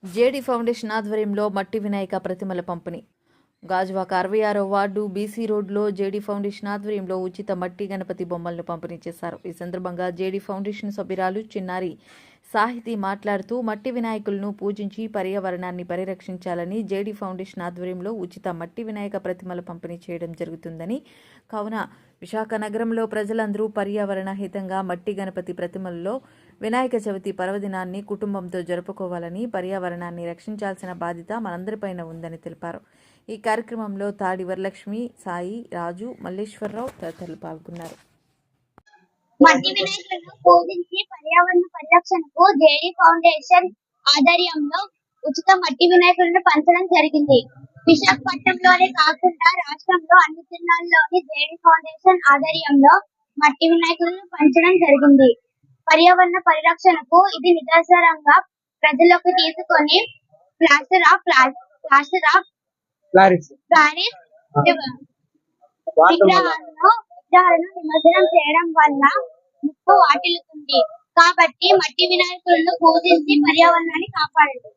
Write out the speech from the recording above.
JD foundation ఆధ్వర్యంలో మట్టి వినాయక ప్రతిమల పంపిణీ. గాజువాక 66వ వార్డు బీసీ రోడ్లో జేడీ ఫౌండేషన్ ఆధ్వర్యంలో ఉచిత మట్టి గణపతి బొమ్మలను పంపిణీ చేశారు. ఈ సందర్భంగా జేడీ ఫౌండేషన్ సభ్యురాలు చిన్నారి సాహితీ మాట్లాడుతూ మట్టి వినాయకులను పూజించి పర్యావరణాన్ని పరిరక్షించాలని జేడీ ఫౌండేషన్ ఆధ్వర్యంలో ఉచిత మట్టి వినాయక ప్రతిమల పంపిణీ చేయడం జరుగుతుందని, కావున విశాఖ నగరంలో ప్రజలందరూ పర్యావరణ హితంగా మట్టి గణపతి ప్రతిమలలో వినాయక చవితి పర్వదినాన్ని కుటుంబంతో జరుపుకోవాలని, పర్యావరణాన్ని రక్షించాల్సిన బాధ్యత మనందరిపైన ఉందని తెలిపారు. ఈ కార్యక్రమంలో తాడి వరలక్ష్మి, సాయి, రాజు, మల్లేశ్వరరావు తదితరులు పాల్గొన్నారు. మట్టి వినాయకులను పూజించి పర్యావరణ పరిరక్షణకు జేడీ ఫౌండేషన్ ఆధ్వర్యంలో ఉచిత మట్టి వినాయకులను పంచడం జరిగింది. విశాఖపట్నంలోనే కాకుండా రాష్ట్రంలో అన్ని జిల్లాల్లోని జేడీ ఫౌండేషన్ ఆధ్వర్యంలో మట్టి వినాయకులను పంచడం జరిగింది. పర్యావరణ పరిరక్షణకు ఇది నిదర్శనంగా ప్రజలకు తీసుకొని ప్లాస్టర్ ఆఫ్ ప్యారిస్ విగ్రహాలను నిమజ్జనం చేయడం వల్ల ముప్పు వాటిల్లుతుంది. కాబట్టి మట్టి వినాయకులను పూజించి పర్యావరణాన్ని కాపాడండి.